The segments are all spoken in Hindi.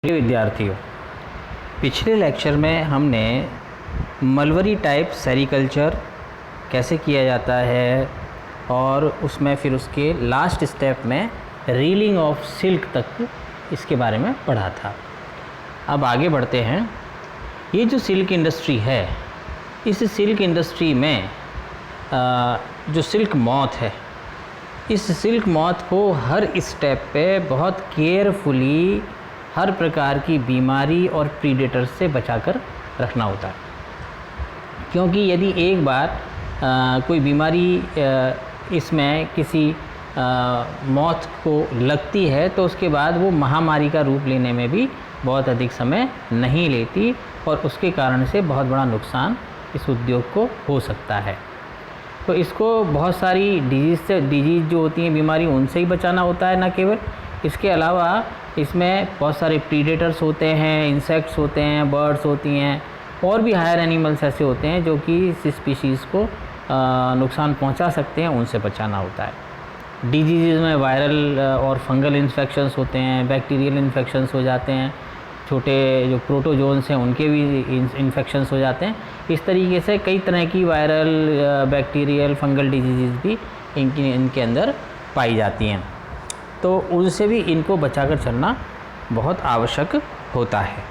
प्रिय विद्यार्थियों, पिछले लेक्चर में हमने मलबरी टाइप सेरीकल्चर कैसे किया जाता है और उसमें फिर उसके लास्ट स्टेप में रीलिंग ऑफ सिल्क तक इसके बारे में पढ़ा था। अब आगे बढ़ते हैं। ये जो सिल्क इंडस्ट्री है, इस सिल्क इंडस्ट्री में जो सिल्क मॉथ है, इस सिल्क मॉथ को हर स्टेप पे बहुत केयरफुली हर प्रकार की बीमारी और प्रीडेटर से बचाकर रखना होता है, क्योंकि यदि एक बार कोई बीमारी इसमें किसी मौत को लगती है तो उसके बाद वो महामारी का रूप लेने में भी बहुत अधिक समय नहीं लेती और उसके कारण से बहुत बड़ा नुकसान इस उद्योग को हो सकता है। तो इसको बहुत सारी डिजीज़ जो होती हैं, बीमारी, उनसे ही बचाना होता है। न केवल इसके अलावा इसमें बहुत सारे प्रीडेटर्स होते हैं, इंसेक्ट्स होते हैं, बर्ड्स होती हैं और भी हायर एनिमल्स ऐसे होते हैं जो कि इस स्पीशीज़ को नुकसान पहुंचा सकते हैं, उनसे बचाना होता है। डिजीज़ में वायरल और फंगल इन्फेक्शंस होते हैं, बैक्टीरियल इन्फेक्शंस हो जाते हैं, छोटे जो प्रोटोजोन्स हैं उनके भी इन्फेक्शंस हो जाते हैं। इस तरीके से कई तरह की वायरल, बैक्टीरियल, फंगल डिजीज़ भी इनके अंदर पाई जाती हैं, तो उनसे भी इनको बचाकर चलना बहुत आवश्यक होता है।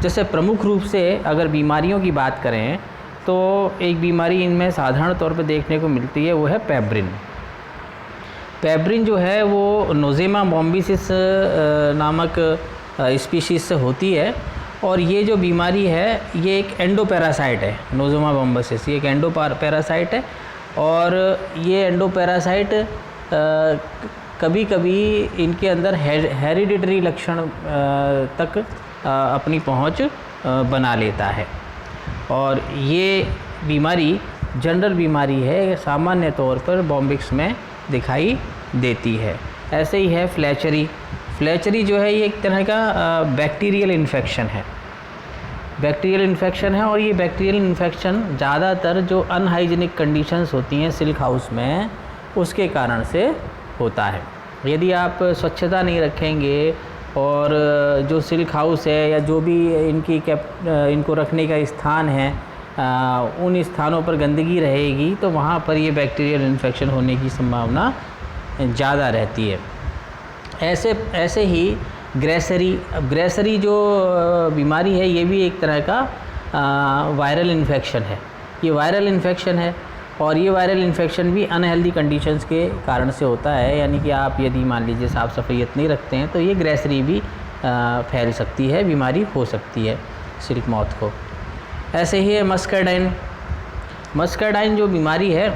जैसे प्रमुख रूप से अगर बीमारियों की बात करें तो एक बीमारी इनमें साधारण तौर पर देखने को मिलती है, वो है पेब्रिन। पेब्रिन जो है वो नोज़ेमा बॉम्बिसिस नामक स्पीशीज़ से होती है और ये जो बीमारी है ये एक एंडोपैरासाइट है। नोज़ेमा बॉम्बिसिस ये एक एंडोपैरासाइट है और ये एंडोपैरासाइट कभी कभी इनके अंदर हेरिडिटरी लक्षण तक अपनी पहुंच बना लेता है और ये बीमारी जनरल बीमारी है, सामान्य तौर पर बॉम्बिक्स में दिखाई देती है। ऐसे ही है फ्लैचरी जो है ये एक तरह का बैक्टीरियल इन्फेक्शन है। और ये बैक्टीरियल इन्फेक्शन ज़्यादातर जो अनहाइजीनिक कंडीशंस होती हैं सिल्क हाउस में, उसके कारण से होता है। यदि आप स्वच्छता नहीं रखेंगे और जो सिल्क हाउस है या जो भी इनको रखने का स्थान है, उन स्थानों पर गंदगी रहेगी तो वहाँ पर ये बैक्टीरियल इन्फेक्शन होने की संभावना ज़्यादा रहती है। ऐसे ही ग्रेसरी जो बीमारी है, ये भी एक तरह का वायरल इन्फेक्शन है। ये वायरल इन्फेक्शन है और ये वायरल इन्फेक्शन भी अनहेल्दी कंडीशंस के कारण से होता है। यानी कि आप यदि मान लीजिए साफ़ सफाईयत नहीं रखते हैं तो ये ग्रेसरी भी फैल सकती है, बीमारी हो सकती है सिल्क मॉथ को। ऐसे ही है मस्करडाइन जो बीमारी है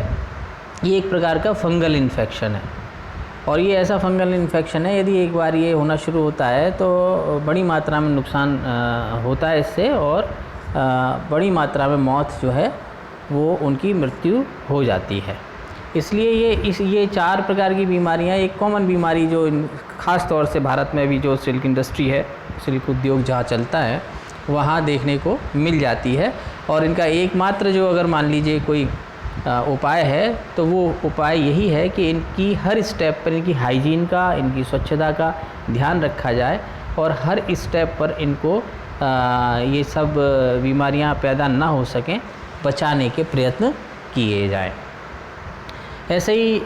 ये एक प्रकार का फंगल इन्फेक्शन है और ये ऐसा फंगल इन्फेक्शन है, यदि एक बार ये होना शुरू होता है तो बड़ी मात्रा में नुकसान होता है इससे और बड़ी मात्रा में मौत जो है वो उनकी मृत्यु हो जाती है। इसलिए ये 4 प्रकार की बीमारियां, एक कॉमन बीमारी जो ख़ास तौर से भारत में भी जो सिल्क इंडस्ट्री है, सिल्क उद्योग जहाँ चलता है वहाँ देखने को मिल जाती है और इनका एकमात्र जो अगर मान लीजिए कोई उपाय है तो वो उपाय यही है कि इनकी हर स्टेप पर इनकी हाइजीन का, इनकी स्वच्छता का ध्यान रखा जाए और हर स्टेप पर इनको ये सब बीमारियां पैदा ना हो सकें, बचाने के प्रयत्न किए जाएं। ऐसे ही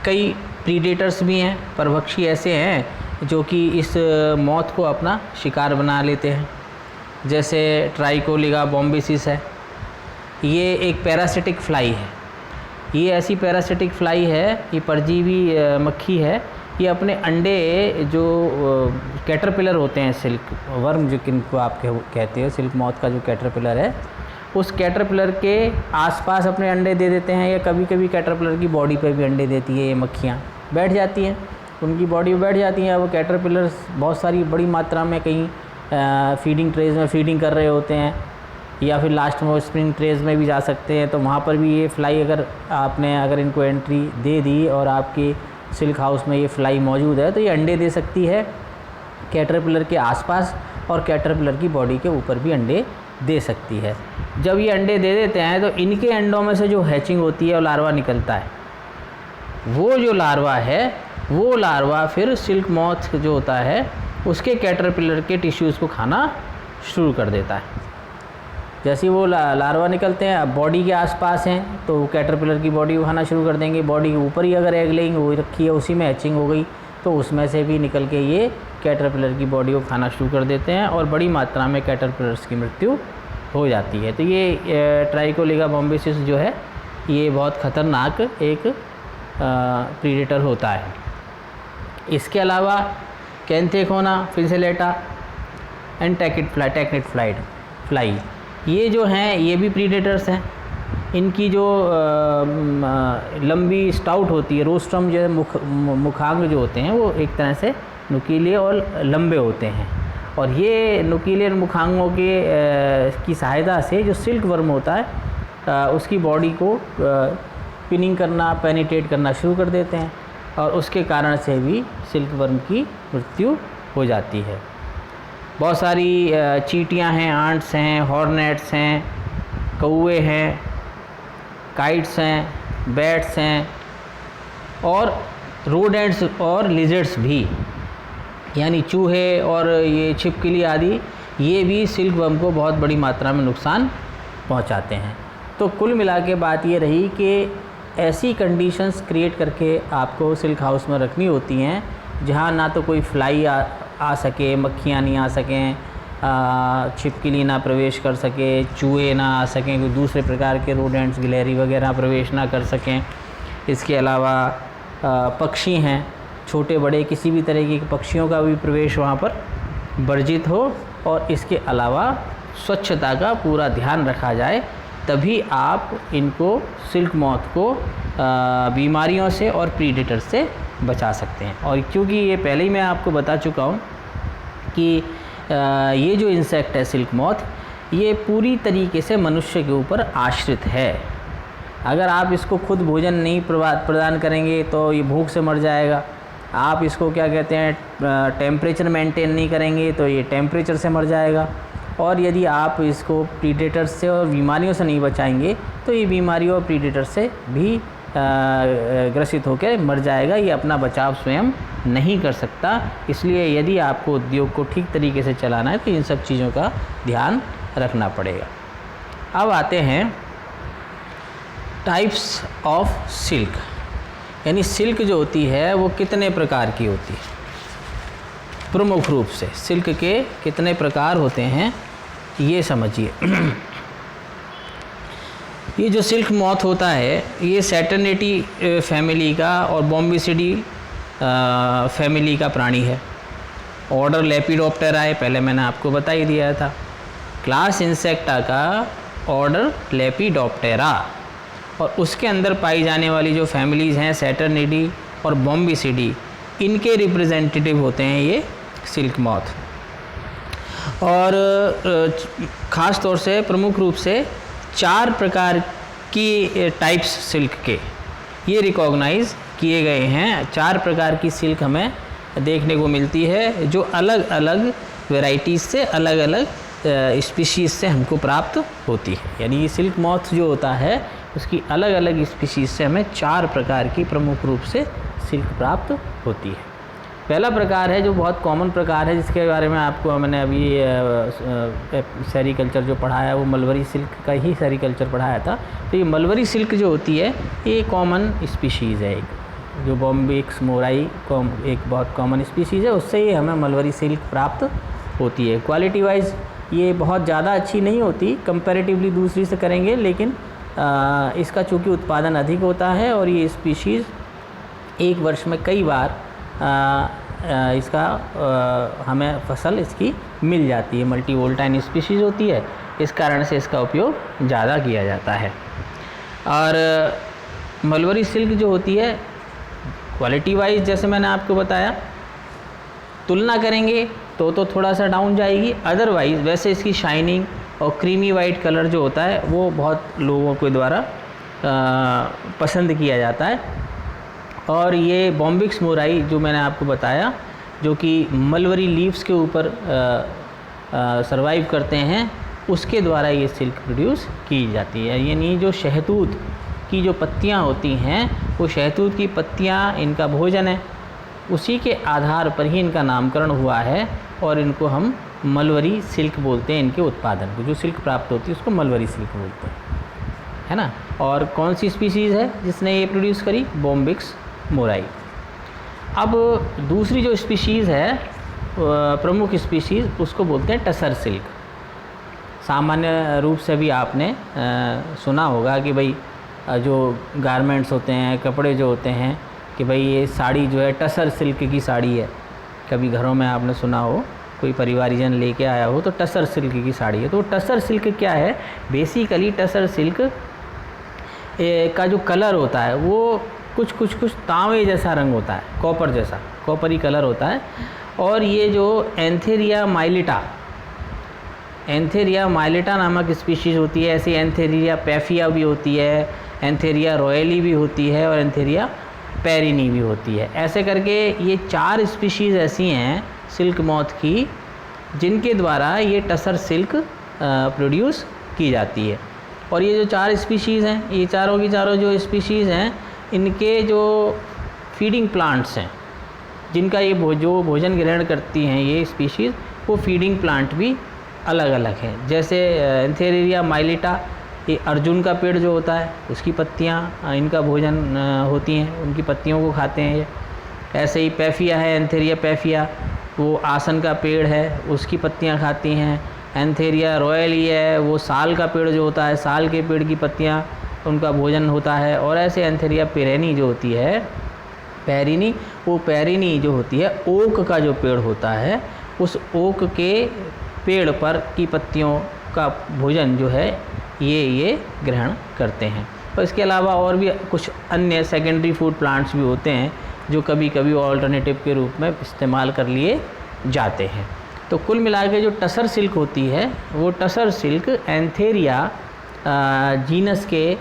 कई प्रीडेटर्स भी हैं, परभक्षी ऐसे हैं जो कि इस मौत को अपना शिकार बना लेते हैं। जैसे ट्राइकोलिगा बॉम्बिसिस है, ये एक पैरासिटिक फ्लाई है। ये ऐसी पैरासिटिक फ्लाई है, ये परजीवी मक्खी है। ये अपने अंडे जो कैटरपिलर होते हैं, सिल्क वर्म जो किनको आप कहते हैं, सिल्क मॉथ का जो कैटरपिलर है, उस कैटरपिलर के आसपास अपने अंडे दे देते हैं या कभी कभी कैटरपिलर की बॉडी पर भी अंडे देती है ये मक्खियाँ, बैठ जाती हैं उनकी बॉडी पर, बैठ जाती हैं। वो कैटरपिलर्स बहुत सारी बड़ी मात्रा में कहीं फीडिंग ट्रेज में फीडिंग कर रहे होते हैं या फिर लास्ट में वो स्प्रिंग ट्रेज में भी जा सकते हैं, तो वहाँ पर भी ये फ्लाई अगर इनको एंट्री दे दी और आपके सिल्क हाउस में ये फ्लाई मौजूद है तो ये अंडे दे सकती है कैटरपिलर के आसपास और कैटरपिलर की बॉडी के ऊपर भी अंडे दे सकती है। जब ये अंडे दे देते हैं तो इनके अंडों में से जो हैचिंग होती है और लार्वा निकलता है, वो जो लार्वा है वो लार्वा फिर सिल्क मॉथ जो होता है उसके कैटरपिलर के टिश्यूज़ को खाना शुरू कर देता है। जैसे वो लार्वा निकलते हैं, अब बॉडी के आसपास हैं तो कैटरपिलर की बॉडी को खाना शुरू कर देंगे। बॉडी के ऊपर ही अगर एग लेइंग हो रखी है, उसी में हैचिंग हो गई, तो उसमें से भी निकल के ये कैटरपिलर की बॉडी को खाना शुरू कर देते हैं और बड़ी मात्रा में कैटरपिलर्स की मृत्यु हो जाती है। तो ये ट्राइकोलिगा बॉम्बिसिस जो है ये बहुत ख़तरनाक एक प्रीडेटर होता है। इसके अलावा कैंथेकोना फिन्सिलेटा एंड टेक्निड फ्लाई ये जो हैं ये भी प्रीडेटर्स हैं। इनकी जो लंबी स्टाउट होती है, रोस्ट्रम जो है, मुखांग जो होते हैं वो एक तरह से नुकीले और लंबे होते हैं, और ये नुकीले मुखांगों की सहायता से जो सिल्क वर्म होता है उसकी बॉडी को पिनिंग करना, पेनिट्रेट करना शुरू कर देते हैं, और उसके कारण से भी सिल्क वर्म की मृत्यु हो जाती है। बहुत सारी चींटियां हैं, आंट्स हैं, हॉर्नेट्स हैं, कौवे हैं, काइट्स हैं, बैट्स हैं, और रोडेंट्स और लिजर्ड्स भी, यानी चूहे और ये छिपकली आदि, ये भी सिल्क वर्म को बहुत बड़ी मात्रा में नुकसान पहुंचाते हैं। तो कुल मिला के बात ये रही कि ऐसी कंडीशंस क्रिएट करके आपको सिल्क हाउस में रखनी होती हैं जहां ना तो कोई फ्लाई आ सके, मक्खियाँ नहीं आ सकें, छिपकली ना प्रवेश कर सके, चूहे ना आ सकें, कोई दूसरे प्रकार के रोडेंट्स, गिलहरी वगैरह प्रवेश ना कर सकें। इसके अलावा पक्षी हैं, छोटे बड़े किसी भी तरह के पक्षियों का भी प्रवेश वहाँ पर वर्जित हो, और इसके अलावा स्वच्छता का पूरा ध्यान रखा जाए, तभी आप इनको सिल्क मॉथ को बीमारियों से और प्रीडेटर से बचा सकते हैं। और क्योंकि ये पहले ही मैं आपको बता चुका हूँ कि ये जो इंसेक्ट है सिल्क मॉथ, ये पूरी तरीके से मनुष्य के ऊपर आश्रित है। अगर आप इसको खुद भोजन नहीं प्रदान करेंगे तो ये भूख से मर जाएगा। आप इसको क्या कहते हैं, टेम्परेचर मेंटेन नहीं करेंगे तो ये टेम्परेचर से मर जाएगा। और यदि आप इसको प्रीडेटर्स से और बीमारियों से नहीं बचाएंगे तो ये बीमारियों और प्रीडेटर से भी ग्रसित होकर मर जाएगा। ये अपना बचाव स्वयं नहीं कर सकता। इसलिए यदि आपको उद्योग को ठीक तरीके से चलाना है तो इन सब चीज़ों का ध्यान रखना पड़ेगा। अब आते हैं टाइप्स ऑफ सिल्क, यानी सिल्क जो होती है वो कितने प्रकार की होती है। प्रमुख रूप से सिल्क के कितने प्रकार होते हैं ये समझिए। ये जो सिल्क मॉथ होता है ये सैटर्नेटी फैमिली का और बॉम्बिसिडी फैमिली का प्राणी है। ऑर्डर लेपिडोप्टेरा है, पहले मैंने आपको बता ही दिया था। क्लास इंसेक्टा का ऑर्डर लेपिडोप्टेरा, और उसके अंदर पाई जाने वाली जो फैमिलीज़ हैं सैटर्निडी और बॉम्बिसिडी, इनके रिप्रेजेंटेटिव होते हैं ये सिल्क मॉथ। और ख़ास तौर से प्रमुख रूप से 4 प्रकार की टाइप्स सिल्क के ये रिकॉग्नाइज किए गए हैं। 4 प्रकार की सिल्क हमें देखने को मिलती है जो अलग अलग वेराइटीज़ से, अलग अलग स्पीशीज़ से हमको प्राप्त होती है। यानी ये सिल्क मॉथ जो होता है उसकी अलग अलग स्पीशीज़ से हमें 4 प्रकार की प्रमुख रूप से सिल्क प्राप्त होती है। पहला प्रकार है जो बहुत कॉमन प्रकार है, जिसके बारे में आपको मैंने अभी सेरीकल्चर जो पढ़ाया वो मलबरी सिल्क का ही सेरीकल्चर पढ़ाया था। तो ये मलबरी सिल्क जो होती है ये कॉमन स्पीशीज़ है, एक जो बॉम्बिक्स मोराई एक बहुत कॉमन स्पीशीज़ है, उससे ये हमें मलबरी सिल्क प्राप्त होती है। क्वालिटी वाइज ये बहुत ज़्यादा अच्छी नहीं होती कंपैरेटिवली दूसरी से करेंगे, लेकिन इसका चूँकि उत्पादन अधिक होता है और ये स्पीशीज़ एक वर्ष में कई बार इसका हमें फसल इसकी मिल जाती है। मल्टी वोल्टाइन स्पीशीज़ होती है, इस कारण से इसका उपयोग ज़्यादा किया जाता है। और मलबरी सिल्क जो होती है क्वालिटी वाइज जैसे मैंने आपको बताया, तुलना करेंगे तो थोड़ा सा डाउन जाएगी, अदरवाइज़ वैसे इसकी शाइनिंग और क्रीमी वाइट कलर जो होता है वो बहुत लोगों के द्वारा पसंद किया जाता है। और ये बॉम्बिक्स मोराई जो मैंने आपको बताया, जो कि मलबरी लीव्स के ऊपर सरवाइव करते हैं, उसके द्वारा ये सिल्क प्रोड्यूस की जाती है। यानी जो शहतूत की जो पत्तियां होती हैं वो शहतूत की पत्तियां इनका भोजन है, उसी के आधार पर ही इनका नामकरण हुआ है और इनको हम मलवरी सिल्क बोलते हैं। इनके उत्पादन को, जो सिल्क प्राप्त होती है उसको मलवरी सिल्क बोलते हैं, है ना। और कौन सी स्पीशीज़ है जिसने ये प्रोड्यूस करी? बोम्बिक्स मोराई। अब दूसरी जो स्पीशीज़ है प्रमुख स्पीशीज़, उसको बोलते हैं टसर सिल्क। सामान्य रूप से भी आपने सुना होगा कि भाई जो गारमेंट्स होते हैं, कपड़े जो होते हैं, कि भाई ये साड़ी जो है टसर सिल्क की साड़ी है। कभी घरों में आपने सुना हो, कोई परिवारीजन लेके आया हो तो टसर सिल्क की साड़ी है। तो टसर सिल्क क्या है? बेसिकली टसर सिल्क का जो कलर होता है वो कुछ तांबे जैसा रंग होता है, कॉपर जैसा, कॉपरी कलर होता है। और ये जो एंथेरिया माइलिटा नामक स्पीशीज़ होती है, ऐसी एंथेरिया पैफिया भी होती है, एंथेरिया रॉयली भी होती है और एंथेरिया पेरिनी भी होती है। ऐसे करके ये 4 स्पीशीज़ ऐसी हैं सिल्क मॉथ की जिनके द्वारा ये टसर सिल्क प्रोड्यूस की जाती है। और ये जो 4 स्पीशीज़ हैं, ये चारों की चारों जो स्पीशीज़ हैं, इनके जो फीडिंग प्लांट्स हैं, जिनका ये जो भोजन ग्रहण करती हैं ये स्पीशीज़, वो फीडिंग प्लांट भी अलग अलग हैं। जैसे एंथेरिया माइलिटा, ये अर्जुन का पेड़ जो होता है उसकी पत्तियाँ इनका भोजन होती हैं, उनकी पत्तियों को खाते हैं ये। ऐसे ही पैफिया है, एंथेरिया पैफिया, वो आसन का पेड़ है, उसकी पत्तियाँ खाती हैं। एंथेरिया रॉयली है, वो साल का पेड़ जो होता है, साल के पेड़ की पत्तियाँ उनका भोजन होता है। और ऐसे एंथेरिया पेरेनी जो होती है, पेरिनी, वो पेरिनी जो होती है ओक का जो पेड़ होता है, उस ओक के पेड़ पर की पत्तियों का भोजन जो है ये ग्रहण करते हैं। और इसके अलावा और भी कुछ अन्य सेकेंडरी फूड प्लांट्स भी होते हैं जो कभी कभी ऑल्टरनेटिव के रूप में इस्तेमाल कर लिए जाते हैं। तो कुल मिला के जो टसर सिल्क होती है, वो टसर सिल्क एंथेरिया जीनस के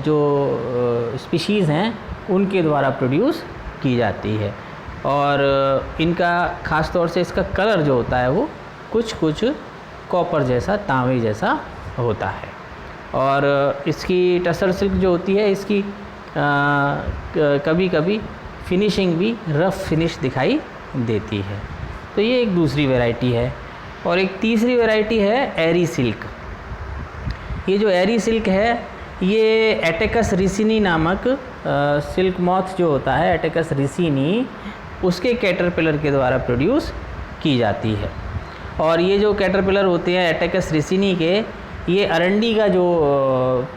जो स्पीशीज़ हैं उनके द्वारा प्रोड्यूस की जाती है। और इनका ख़ास तौर से इसका कलर जो होता है वो कुछ कॉपर जैसा, तांबे जैसा होता है। और इसकी टसर सिल्क जो होती है, इसकी कभी कभी फिनिशिंग भी रफ़ फिनिश दिखाई देती है। तो ये एक दूसरी वैरायटी है। और एक तीसरी वैरायटी है एरी सिल्क। ये जो एरी सिल्क है, ये एटेकस रिसिनी नामक सिल्क मॉथ जो होता है, एटेकस रिसिनी, उसके कैटरपिलर के द्वारा प्रोड्यूस की जाती है। और ये जो कैटरपिलर होते हैं एटेकस रिसिनी के, ये अरंडी का जो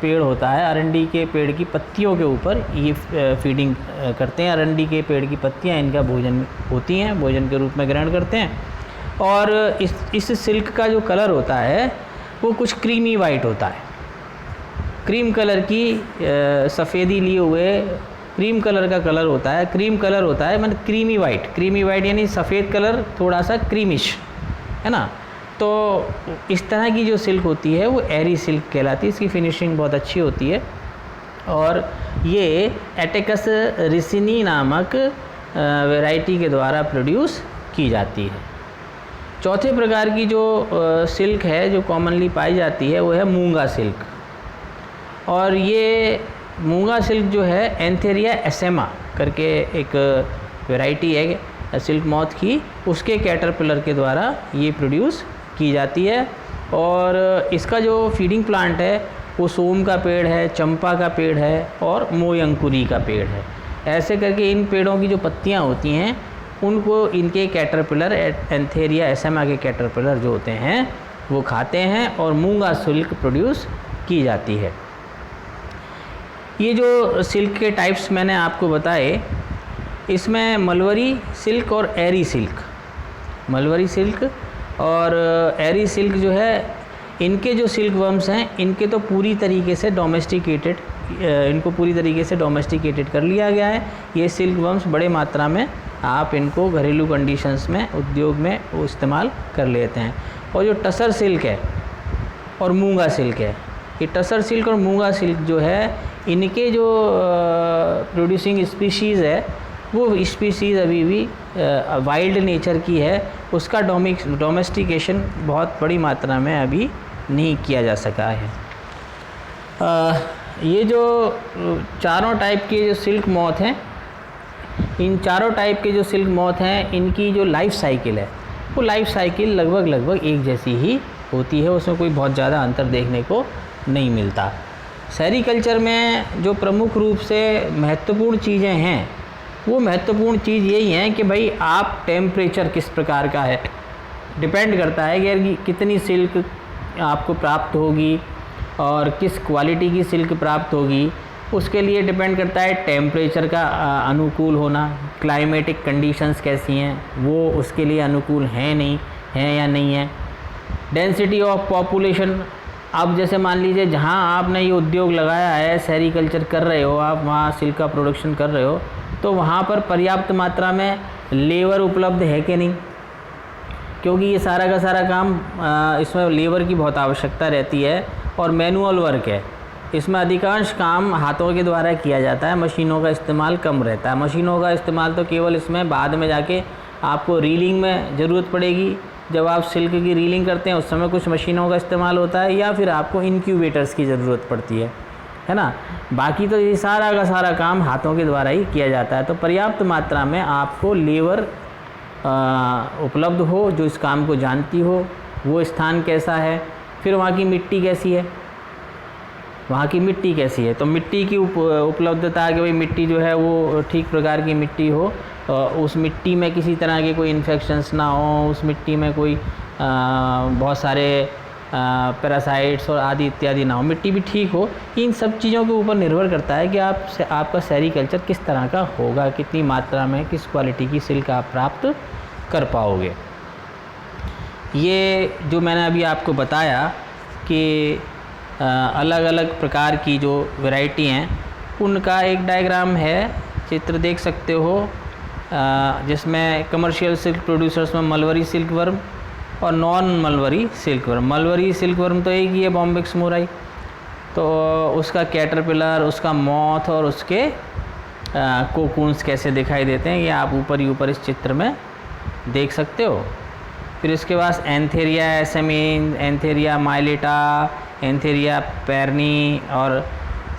पेड़ होता है, अरंडी के पेड़ की पत्तियों के ऊपर ये फीडिंग करते हैं। अरंडी के पेड़ की पत्तियां इनका भोजन होती हैं, भोजन के रूप में ग्रहण करते हैं। और इस सिल्क का जो कलर होता है वो कुछ क्रीमी वाइट होता है, क्रीम कलर की सफ़ेदी लिए हुए क्रीम कलर का कलर होता है। क्रीम कलर होता है मतलब क्रीमी वाइट यानी सफ़ेद कलर थोड़ा सा क्रीमिश, है ना। तो इस तरह की जो सिल्क होती है वो एरी सिल्क कहलाती है। इसकी फिनिशिंग बहुत अच्छी होती है। और ये एटेकस रिसिनी नामक वैरायटी के द्वारा प्रोड्यूस की जाती है। चौथे प्रकार की जो सिल्क है जो कॉमनली पाई जाती है वो है मूंगा सिल्क। और ये मूंगा सिल्क जो है एंथेरिया एसेमा करके एक वैरायटी है सिल्क मॉथ की, उसके कैटरपिलर के द्वारा ये प्रोड्यूस की जाती है। और इसका जो फीडिंग प्लांट है वो सोम का पेड़ है, चंपा का पेड़ है और मोयंकुरी का पेड़ है। ऐसे करके इन पेड़ों की जो पत्तियां होती हैं उनको इनके कैटरपिलर एंथेरिया एसेमा के कैटरपिलर जो होते हैं वो खाते हैं और मूंगा सिल्क प्रोड्यूस की जाती है। ये जो सिल्क के टाइप्स मैंने आपको बताए, इसमें मलवरी सिल्क और एरी सिल्क, मलवरी सिल्क और एरी सिल्क जो है, इनके जो सिल्क वर्म्स हैं इनके तो पूरी तरीके से डोमेस्टिकेटेड, इनको पूरी तरीके से डोमेस्टिकेटेड कर लिया गया है। ये सिल्क वर्म्स बड़े मात्रा में आप इनको घरेलू कंडीशंस में, उद्योग में वो इस्तेमाल कर लेते हैं। और जो टसर सिल्क है और मूंगा सिल्क है, ये टसर सिल्क और मूंगा सिल्क जो है, इनके जो प्रोड्यूसिंग स्पीशीज़ है वो स्पीशीज़ अभी भी वाइल्ड नेचर की है। उसका डोमेस्टिकेशन बहुत बड़ी मात्रा में अभी नहीं किया जा सका है। ये जो चारों टाइप के जो सिल्क मॉथ हैं, इन चारों टाइप के जो सिल्क मॉथ हैं, इनकी जो लाइफ साइकिल है वो लाइफ साइकिल लगभग एक जैसी ही होती है, उसमें कोई बहुत ज़्यादा अंतर देखने को नहीं मिलता। सेरीकल्चर में जो प्रमुख रूप से महत्वपूर्ण चीज़ें हैं, वो महत्वपूर्ण चीज़ यही है कि भाई आप टेम्परेचर किस प्रकार का है, डिपेंड करता है कि कितनी सिल्क आपको प्राप्त होगी और किस क्वालिटी की सिल्क प्राप्त होगी, उसके लिए डिपेंड करता है टेम्परेचर का अनुकूल होना, क्लाइमेटिक कंडीशंस कैसी हैं वो उसके लिए अनुकूल हैं नहीं हैं या नहीं है, डेंसिटी ऑफ पॉपुलेशन। अब जैसे मान लीजिए जहाँ आपने ये उद्योग लगाया है, सेरीकल्चर कर रहे हो आप, वहाँ सिल्क का प्रोडक्शन कर रहे हो, तो वहाँ पर पर्याप्त मात्रा में लेबर उपलब्ध है कि नहीं, क्योंकि ये सारा का सारा काम इसमें लेबर की बहुत आवश्यकता रहती है और मैनुअल वर्क है। इसमें अधिकांश काम हाथों के द्वारा किया जाता है, मशीनों का इस्तेमाल कम रहता है। मशीनों का इस्तेमाल तो केवल इसमें बाद में जाके आपको रीलिंग में ज़रूरत पड़ेगी, जब आप सिल्क की रीलिंग करते हैं उस समय कुछ मशीनों का इस्तेमाल होता है, या फिर आपको इनक्यूबेटर्स की ज़रूरत पड़ती है ना। बाकी तो ये सारा का सारा काम हाथों के द्वारा ही किया जाता है। तो पर्याप्त मात्रा में आपको लेबर उपलब्ध हो जो इस काम को जानती हो, वो स्थान कैसा है, फिर वहाँ की मिट्टी कैसी है, वहाँ की मिट्टी कैसी है, तो मिट्टी की उपलब्धता कि भाई मिट्टी जो है वो ठीक प्रकार की मिट्टी हो, उस मिट्टी में किसी तरह के कोई इन्फेक्शंस ना हो, उस मिट्टी में कोई बहुत सारे पैरासाइट्स और आदि इत्यादि ना हो, मिट्टी भी ठीक हो। इन सब चीज़ों के ऊपर निर्भर करता है कि आपका सेरीकल्चर किस तरह का होगा, कितनी मात्रा में किस क्वालिटी की सिल्क आप प्राप्त कर पाओगे। ये जो मैंने अभी आपको बताया कि अलग अलग प्रकार की जो वैरायटी हैं उनका एक डायग्राम है, चित्र देख सकते हो, जिसमें कमर्शियल सिल्क प्रोड्यूसर्स में मलवरी सिल्क वर्म और non मलवरी silk worm. मलवरी silk worm तो एक ही है, बॉम्बिक्स मोराई, तो उसका कैटरपिलर, उसका मॉथ और उसके कोकून्स कैसे दिखाई देते हैं ये आप ऊपर ही ऊपर इस चित्र में देख सकते हो। फिर इसके बाद एंथेरिया एसेमीन, एंथेरिया माइलेटा, एंथेरिया पैरनी और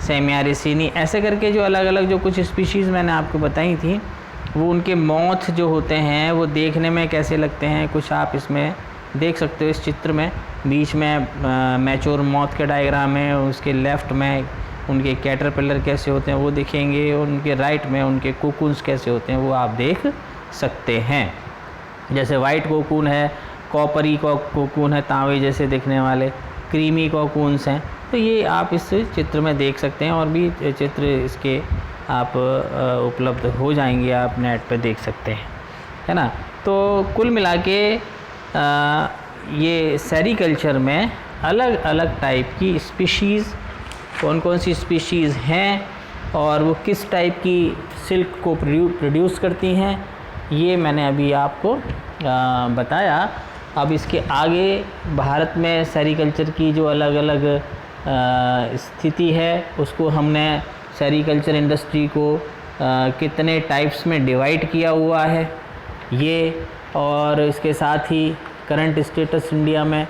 सेमियारिसिनी, ऐसे करके जो अलग अलग जो कुछ स्पीशीज़ मैंने आपको बताई थी, वो उनके मॉथ जो होते हैं वो देखने में कैसे लगते हैं कुछ आप इसमें देख सकते हो। इस चित्र में बीच में मैच्योर मॉथ के डायग्राम है, उसके लेफ़्ट में उनके कैटरपिलर कैसे होते हैं वो दिखेंगे, और उनके राइट में उनके कोकून्स कैसे होते हैं वो आप देख सकते हैं। जैसे वाइट कोकून है, कॉपरी कोकून है, तांबे जैसे दिखने वाले, क्रीमी कोकून्स हैं, तो ये आप इस चित्र में देख सकते हैं, और भी चित्र इसके आप उपलब्ध हो जाएंगे, आप नेट पे देख सकते हैं, है ना। तो कुल मिला के ये सेरीकल्चर में अलग अलग टाइप की स्पीशीज़, कौन कौन सी स्पीशीज़ हैं और वो किस टाइप की सिल्क को प्रोड्यूस करती हैं, ये मैंने अभी आपको बताया। अब इसके आगे भारत में सेरीकल्चर की जो अलग अलग स्थिति है उसको हमने सेरीकल्चर इंडस्ट्री को कितने टाइप्स में डिवाइड किया हुआ है ये, और इसके साथ ही करंट स्टेटस इंडिया में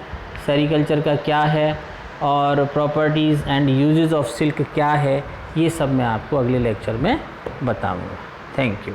सेरीकल्चर का क्या है और properties and uses of silk क्या है, ये सब मैं आपको अगले लेक्चर में बताऊंगा। Thank you.